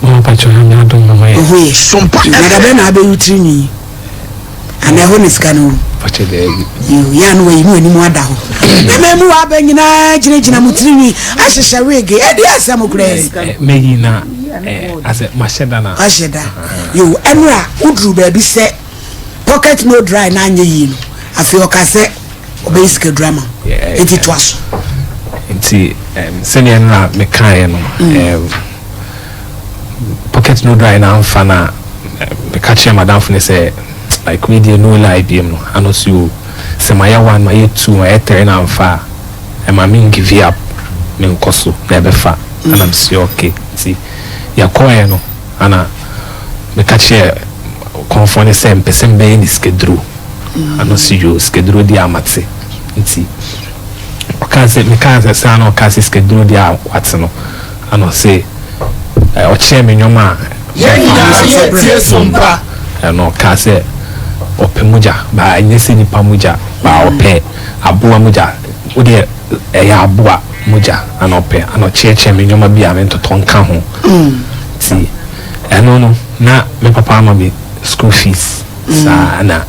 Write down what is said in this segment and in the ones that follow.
pacho na do mama ye SOMPA na be na be utrini ana ho niskano pacho de ya no yi mu ani mu ada ho na memu wa ba nyina gina mutrini ahihye wege e de asam kure meyi na ase masheda na asheda yo enra udru ba bi se pocket no dry na anye yi no afi okase obesike drama enti twaso enti senior na mekae no pocket no dry na amfana me catch madam for say like we dey no lie biem no anosu say my 1 my 2 my 3 na amfa e ma me give up me nkoso na be fa and I'm say okay see ya koe no ana me catch confone say person be ni schedule anosu you schedule di amate nti okaze me kaze say na okaze schedule di what no ano say o che me nyoma ye SOMPA no kaze opemuja ba nyese ni pamuja ba ope aboa muja ode ya aboa muja anope ano che me nyoma bia me ntotonka ho ti eno no na me papa ma be school fees sa na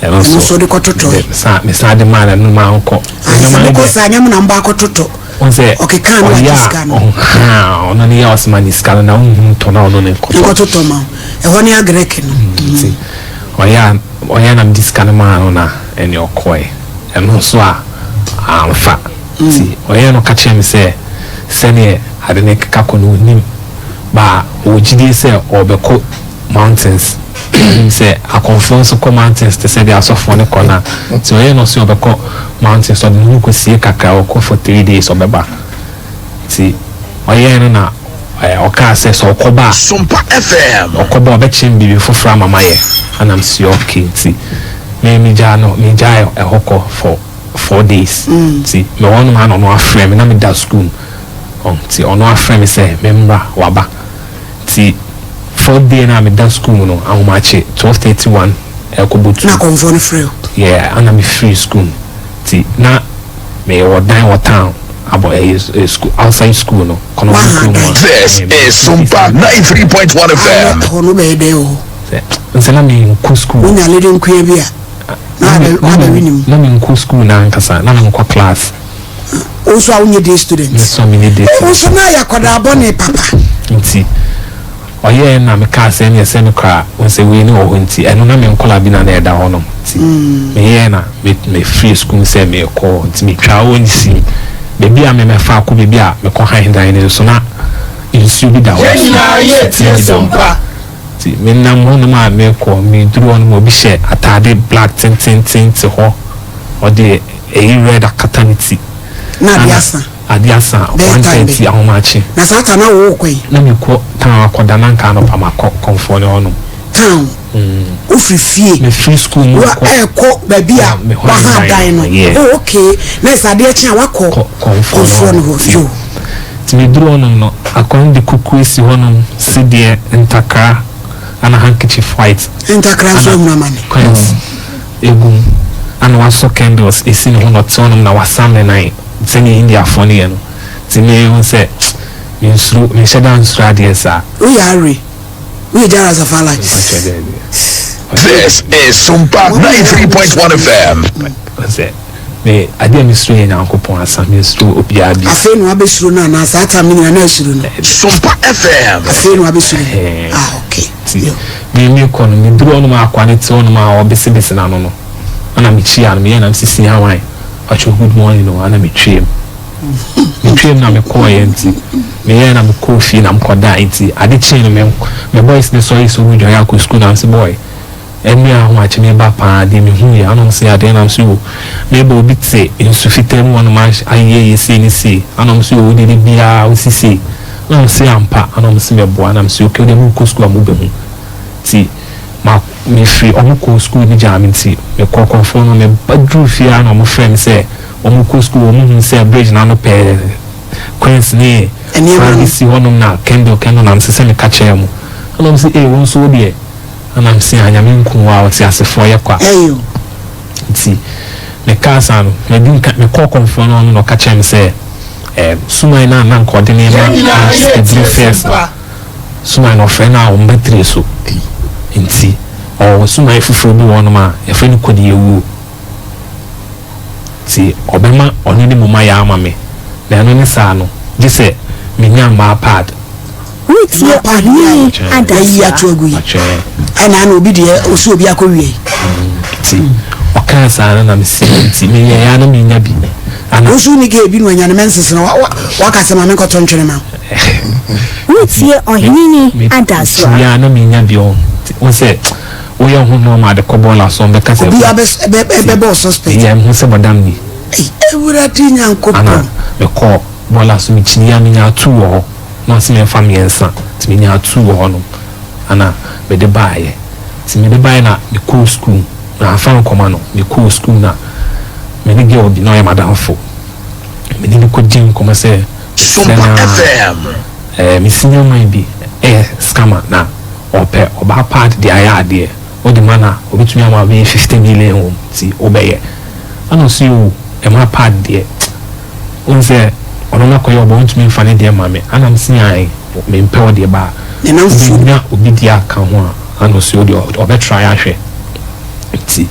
eno so de kototo sa me sa de mala no ma nko nyoma ko sa nyam na mba kototo onse okay kan wa diskano ono ni ya osmani skano na to na ono ne kototo ma e honi agrek no ti oya na diskano ma no na eni okoi eno so a amfa ti oya no kache mi se sene ade ne kako no nim ba ojidi se obeko mountains say a conference ko mountains to say they are soft ne kona so oya no se obeko mountains so no ko sie kakra ko for 3 days obeba ti oya no na oka se so okoba SOMPA FM okoba obechim bibi fofra mama ye and I'm see okay ti me jai hoko for 4 days ti me one man no aframe na me da school ti ono aframe say member waba ti 4 day na me da school no ahomache 12:31 ekobutu na conform free yeah and I'm free school ti na me wo town abo school outside school no kono school mo this is SOMPA 93.1 FM hono be de o nsela me ku school unya lede nkua bia na me ku school na nkasa na me class also unye day students so many day also na yakoda abone papa nti oye na me ka se ne se me kra won se we ni o ho nti eno na me nkola bi na na eda ho no nti me ye na me free school se me ko nti me twa won si bebi a me fa ko bebi a me ko han dan ne so na insu bi da wo ye SOMPA ti me na mo no ma me ko me duru on mo bi she atade black tin to ho o de red akataniti na biasa adiasa 130 ahomachi na sata na wo kwai na me ko tan akoda na nka no pa ma konfo ne ono town ofifie me free school mo ko baby a wa ha dan no okay na sade a chi awako konfo no yo ti me duru ono no akon de kukuisi hono sidie ntakra ana handkerchief white ntakra so na mane egum ana waso candles esini hono tonum na wasamne nai seni India funny no ti me won say me shedan stradiesa we jara safala this is SOMPA 93.1 FM say me ade mi suru yen ankopon asam mi suru obiabi afi no abesuru na na sata mi na asuru no SOMPA FM afi no abesuru okay me ko no me duro no ma akwane ti ono ma obesebese na no ana me chia no me yen am sisi hawan acho good morning no ana me twem na me ko yenti me yen na me ko fi na me ko da enti ade chi no me boys ne so iso rujo ya ko school na am say boy emi ahun achi me ba pa de me hu ya anom say ade na am so me bo bi tse insufitem one man aye yesi ni si anom so o de bia o sisi na am say ampa anom say me bo anam say o ke de mu ko school amu be hu ti ma me free omuko school ni jaminti me ko confirm me badru fi ana mo friend say omuko school omu say bridge na no pe queens ni eni si honum na kendo na se me ka che mu ana say won so de ana say anyame nkunwa o ti asefo ye kwa ti me ka san me din ka me ko confirm no ka che me say suma na nko de ni na schedule first suma no friend na o mbetre so nti o suma ifufuru bi won ma ya friend ko di ewu ti obema oni ni mama ya ama me na no ni sa no di se menya ma pad wait ye oni adai ya tuagu yi ana na obi de osu obi akowie ti o kan sa na me si ti me ya na menya bi ana osu ni ke bi no anya na menses na wa ka se ma me ko to ntwene ma wait ye oni adaswa ya na menya bi o se o ya hu no ma de ko bola so be ka se bi be bo suspect ya hu se bodam ni ewura ti nyankopon me ko bola so mi chini ya menya tu wo na se me fa me ensa ti menya tu wo no ana be de baaye ti me de baaye na me ko school na fa nkoma no me ko school na me ni ge obi no ya madamfo me ni ko jin koma se SOMPA FM me senior man bi scammer na ope oba part di aya ade o di mana obitumi ama be 50 million ti obeye ana so you e ma part de onse ono na koyo obo ntumi mfa ne de ma me ana msi ai me mpe o de ba ne na mfu na obi di aka ho ana so you obe try ahwe ti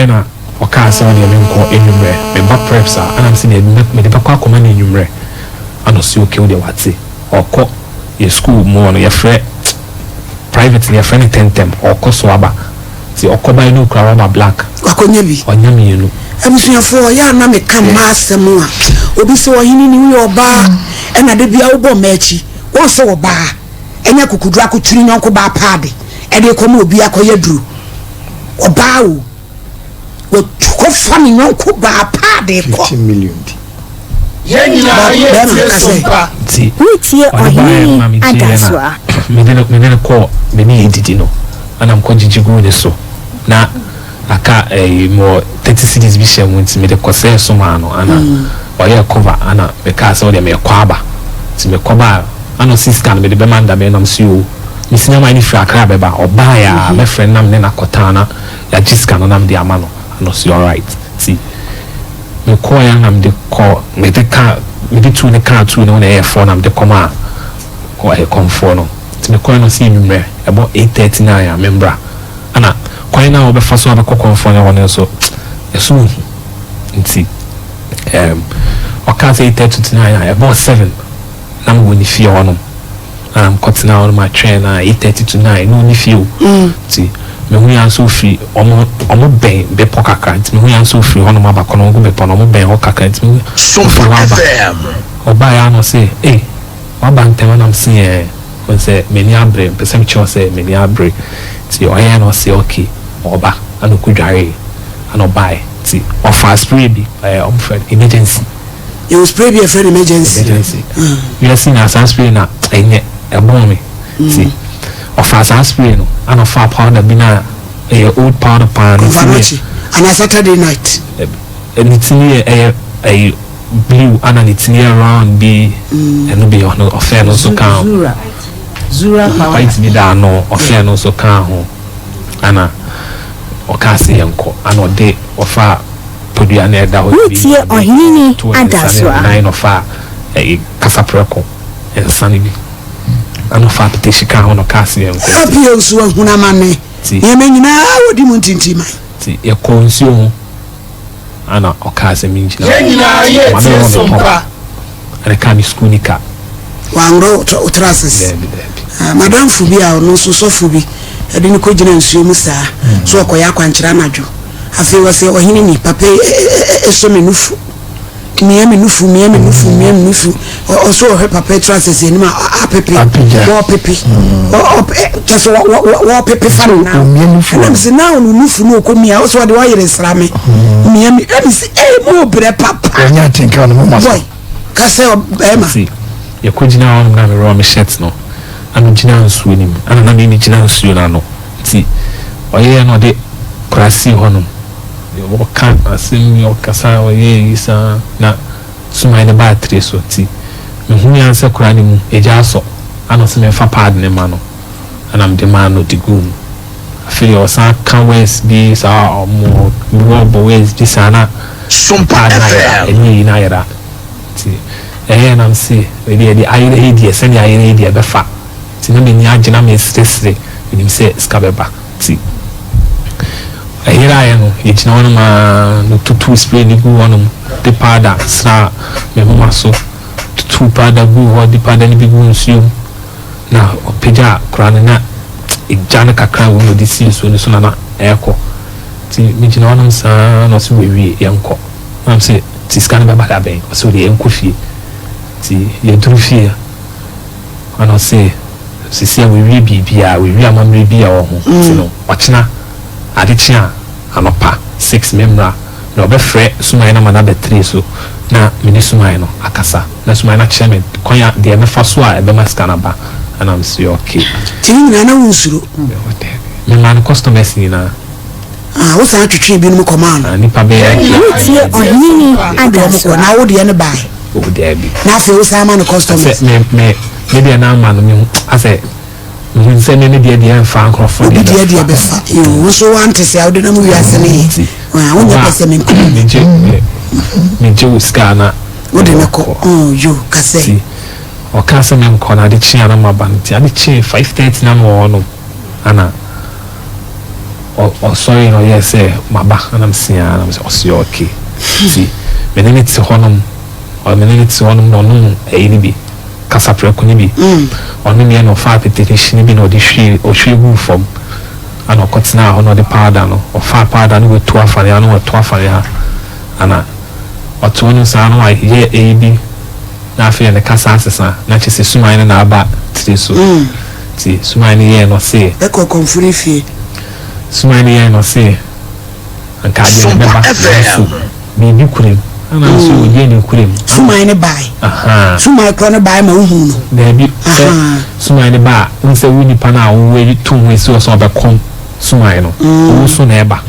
na okasa o de me nko enumre me ba preps ana msi ne me de ba kwa koma na enumre ana so okay o de wate oko ye school mo no ye frɛ private ye frɛ ne tentem oko so aba ti oko ba inu kra rubber black akonya bi onya mi enu abusuafo ya na me ka masem a obi se ohini ni wi oba na de bia wo bɔ machi wo se oba enya kukudu akoturi nyonko ba paade e de ko ma obi akoya duru oba wo ko fa ni nyonko ba paade ko 15 million SOMPA ti wait ye oni adaswa me de ko me ni edidi no ana mko jijigu ne so na aka mo 30 cities bi share won ti me de ko se so ma no ana oye cover ana me ka se o de me kwaba ti me kwaba ana sister me de be manda me nam si o mi sinya ma ni fra kra be ba oba ya me friend nam ne na kotana ya jiska no nam de amano ano si all right see me ko ya nam de ko me de ka me de tu ne ka tu ne na e for nam de koma ko e konfo no ti me ko no si nwumre e bo 8:39 ya membra ana ko na obe fa so abe ko konfo ne wona so eso nti o ka say 8:39 ya bo 7 nam go ni fie hono cutting out my train 8:30 to 9 no ni fie o ti me hu ya so free omo ben be pokaka ti me hu ya so free hono ma ba kono go be pono omo ben o kaka ti me SOMPA FM oba ya no say wa ba ntem na mse ko say me ni abre pese me cho say me ni abre ti o ya no say okay oba ano kudware ano buy ti offer spray bi friend emergency you spray be a friend emergency you are seeing as spray na enye ebon me ti offer spray no ano fa powder bi na old powder pan and a Saturday night and it's near a blue and it's near round be and be on affair no so can zura white be da no affair no so can ho ana okase yanko ano de ofa podua na da ho wait ye ohini adaswa nine ofa kasapreko ensani bi ano fa petition kan ho no kase yanko happy osu ahuna mane ye menyina wodi mu ntintima ti ye konsuo ana okase minjina ye SOMPA ana kami school nika wangro utrases madam fubia no so fubi edi ni ko gina nsuo mu saa so okoya akwankyera najo afi wo se ohini ni papa eso menufu miye menufu oso o papa trases ni ma apepe wo pepe o just wo pepe fan na am se na onu nufu no komia o so de wa yere srame miye mi se mo bre papa nya tinka no mo boy ka se o ema ye ko gina on na me ro me shirt no ana gina nsuo ni ana na me gina nsuo na no ti oye no de krasi hono yo kan asim yo kasa oye isa na suma ne battery so ti me hu ya nsa kura ni mu eja so ana se me fa pad ne ma no ana me de ma no digum afiri o sa kan west bi sa omo bo west bi sana SOMPA FM eni na yara ti na msi edi ayire hedi ese ni ayire hedi be fa ti na me ni agina me stress nim say skabeba ti ayira no ye gina wono ma no tutu spray ni gu wono de powder sra me mama so tutu powder gu ho de powder ni bi gu nsuo na opeja krana na ejana kakra wo no de si so ni so na eko ti me gina wono sa no so wewie yenko am say ti scan ba ba ben so de yenko fie ti ye duru fie ana say sisi wewie bibia wewie amamre bia wo ho ti no ochina adechia anopa 6 memra na obefre sumai na mana be 3 so na mini sumai no akasa na sumai na chairman konya de me fa so a ebe maskana ba ana am say okay tini na unsuro me man customers ni na wo san twetwe bi no command ni pa be ya tie ohini adaso na wo de ne bai o de bi na fe wo san man customers me de na man no ase mun se me de fa nkrofo de de be fa yo so want se awde na mu wiase ne wa wo nya pese me nko me je scanner wo de ne ko yo kase o ka se me nko na de chia na mabanti ade chi 5:30 na no no ana o sorry no yes maba ana msia na msia o si okay si me ne ti honom o me ne ti honom no no e ni bi kasa preko ni bi onu me no fa petition bi no de hwe o hwe gu fom ana kotina ho no de powder no o fa powder no to afare ana o to afare ha ana o to no sa no ai ye e bi na afi ne kasa asesa na chese suman na aba tiri so ti suman ye no se e ko konfuri fie suman ye no se anka de be ba so bibi kurim ana so ye ni kurim suman ne bai suman ko ne bai ma uhu no de bi suman ne ba nse wuni pa na wo we tu we so so be kom suman no wo so na eba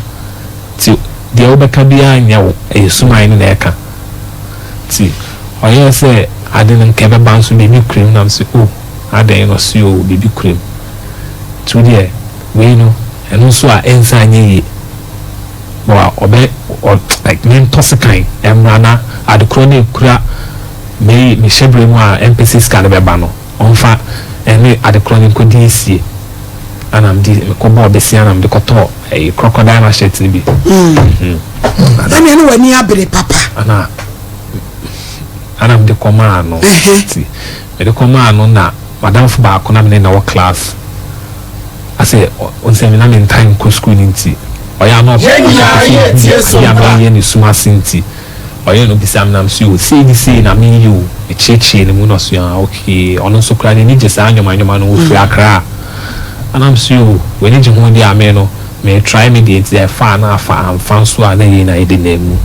ti de obeka bia nya wo e suman ne eka ti oye say adin nke be ban so bibi cream na so adin no so bibi cream to there we no eno so a ensa nye wa obe like men tosikan emrana adkrone kura me shebre mu a MPC scan be ba no onfa ene adkrone ko disi anam di ko bo be si anam de ko to crocodile machete ni bi ani ene wani abere papa anam de komano ti me de komano na madam fu ba ko na me na wo class ase on se me na me time ko school nti oya no ya no ye ni suma sinti oya no bisam nam so o sei na me you e cheche ni mu no so ya okay ono so kra ni je sa anyoma no wo fi akra anam so we ni je ho di ame no me try me dey there fa na fa fan so a na ye na e de na mu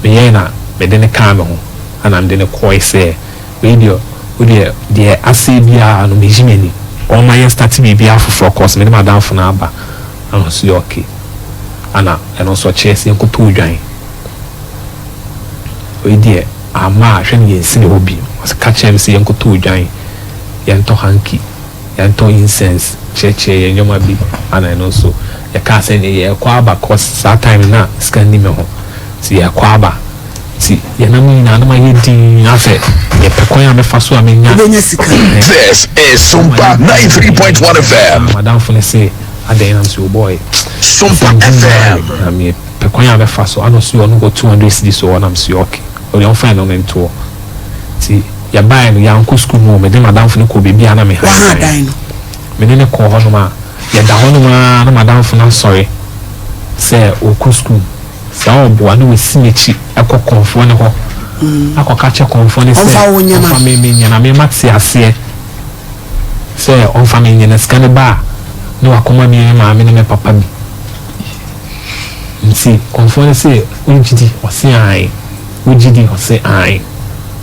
me ye na me de ne ka me ho anam de ne koi say radio odi de ase bia no me jimeni on my start bia for course me na madam for na aba ano so okay ana and also chase en ko to dwan odi ama hwe ne yensi ne obi was catch him say en ko to dwan yen to hanky yen to incense cheche yen yoma bi ana no so ya ka say ne ye kwa aba course that time na scan ni me ho si ya kwa aba si ya na mi na ma ye din afa ye pekon ya me fa so amenya this is SOMPA 93.1 FM madam for say aden am so boy SOMPA FM na me pekon ya me fa so ano so no go 200 cedi so am so okay o le on fa no mento si ya buy no ya nko school mo me de madam for ko bebi ana me ha dan no me ne ko ho no ma ya da ho no ma na madam for na sorry say o ko school sa obo anu we simechi akọ konfo ne ho akọ ka che konfo ne say onfa me nyana me mati ase say onfa me nyana scan ba no akoma me ma me ne papa bi nti konfo ne say ujidi o se ai ujidi o se ai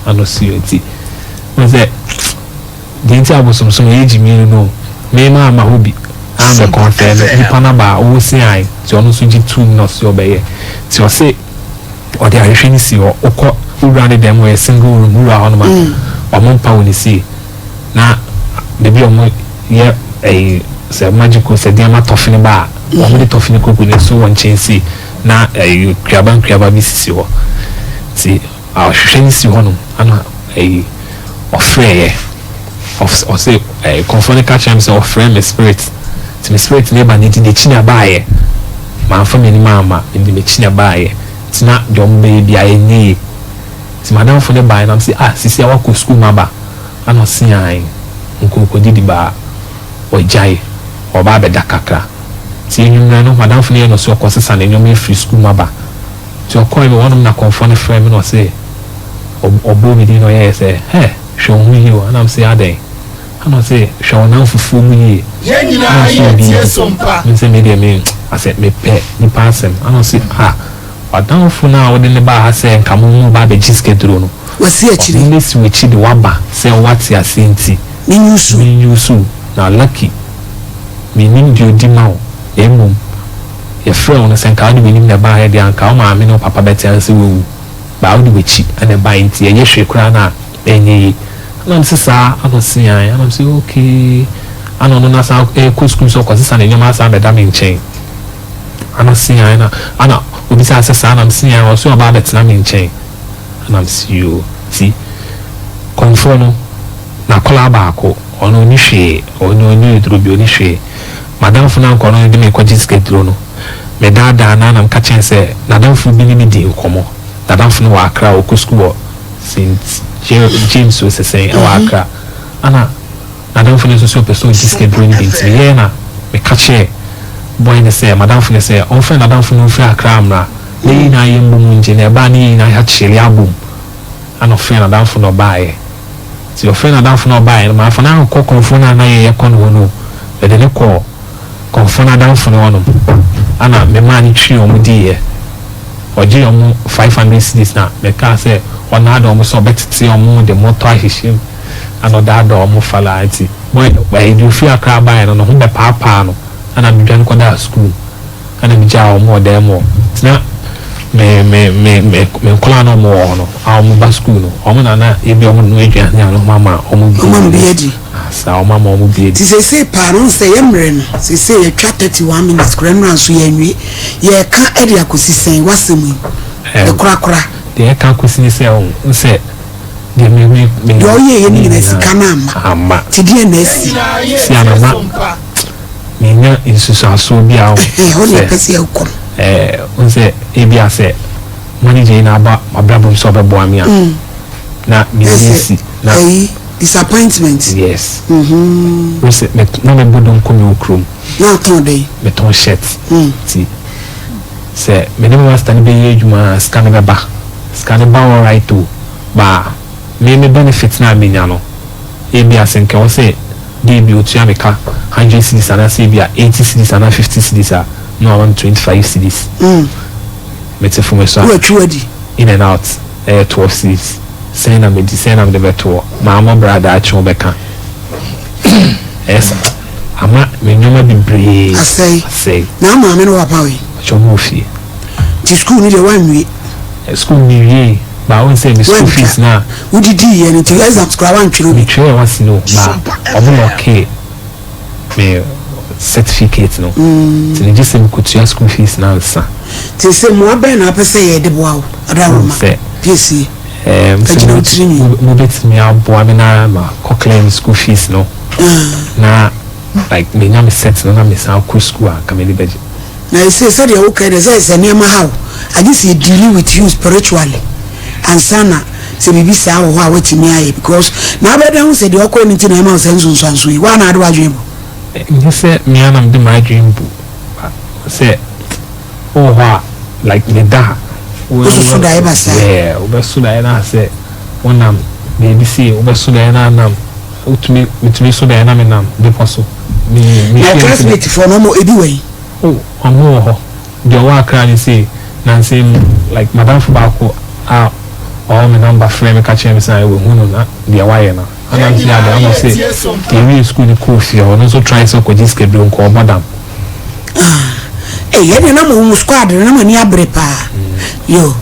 ano si oti mo say de nti abosomsom eji mi no me ma ma hobi am confirm ni panaba o se ai ti onu so ji tu no so obeye ti o se o de ahwe ni si o okọ ura ne dem we single room ura ho no ma o mo pa woni si na de bi o mo ye se magical se dia ma tofini ba o mo de tofini koku ne so won chensi na kriaba bi si ho ti ahwe ni si ho no ana o freye of say confront catch him say friend me spirit to me spirit neighbor need the chinya bae man for me ni mama in the chinya bae tina jom baby I need ti madam for the bae na say sisi awa ko school maba ana si an nko di ba ojai oba be dakakra ti nyumra no madam for no so ko sesa na nyom free school maba ti o call me one na confront friend me no say obo mi di no say hey show me you and I'm say aden and I say show now fufu mu ye nyina ye SOMPA me say me dey me I said me pay ni pass him and I say wadan fu na wo de ne ba ha say nka mu ba be jisketro no wasi akiri me si we chi de waba say what ya senti ni nyusu na lucky me nim di odima o emum ye frɛ wo no say nka wo de nim na ba ha de anka o ma me no papa betia say wo ba wo de we chi and ba nti ye hwe kura na enyi and I'm say I see and I'm say okay I don't know na sa ko school so ko sisa na nyoma sa be da me nchen ana see and ana obi say and I'm see and so about bet na me nchen and I'm see you see confirm no na kola ba ko ono ni hwe ono ni drobi oni hwe madam funa ko no de me ko jisketro no me dada na nam ka chen say na dan fu bi ni di nkomo na dan fu no wa akra o ko school since James was saying Awaka Anna I don't feel so person disket bring it me na me catch boy ne say madam feel say on friend I don't feel free akramra ni na yembu munje ne ba ni na ha chele abum ana friend I don't feel no buy ti your friend I don't feel no buy ma fa na ko konfo na na ye kon wono e de ne ko konfo na don't feel no ana me ma ni twi o mu di ye oje o mu 500 cedis na me ka say on had almost so better see on the motor hishim and other door mo falati boy you feel a crab by no be papa no and I'm dwan ko da school and I'm jaw mo demo na me kola no mo no am ba school no o na na e bi o no edwan ya no mama o mo bi edi sa o mama o mo bi edi ti say parents say yemre no say you twa 31 minutes kran so yanwi ye ka edi akosisen wasemu e kura de ka kwesini se o se de me do ye ni na sika na ama ti de na si si ama me nya insusu aso bia o ho ne pese ukom on se e bia se manager na ba abrabom so be bo amia na me si na disappointment yes o se me na me bodon ko me okrom na ton dey me ton shirt ti se me ne master ni be yejuma scan be ba scan ba all right to ba me benefit na me nya no e bia se nke o se dey bi otu ameka 100 cedis and say bia 80 cedis and 50 cedis no 125 cedis me te fu me so in and out 12 cedis say na me di say na me de beto ma ama brother a chi obeka yes ama me nyoma bi bre say na ma me no papa we cho mo fi ti school ni de wanwi school ni ye ba won say me school fees na udidi ye ni ti exam scra wan twiro me twiro was no ba obo okay me certificate no ti ni just me kutua school fees na nsa ti say mo aben na pese ye de boa adawoma pc mo bet me abo amina ma claim school fees no na like me nyame set no na me sa ku school a kameli beje na you say so dey okay dey say nema how I just dealing with you spiritually and sana say bibi say how wetimi aye because na be dem say dey okọ ni ti na ma say nsunsu yi wa na ado adwen bu say me anam de my dream bu say oh ha like me da so da e ba say yeah o be so da na say wonam baby say o be so da na nam utumi so da na me nam de poso me classmate for no mo ebi wey oh omo ho de wa kra ni say na say like madam fubako all my number frame catch me say we hunu na de wa ye na ana say ada say the school the course you no so try so ko jiske do ko madam eh ye na mo squad na mo ni abre pa yo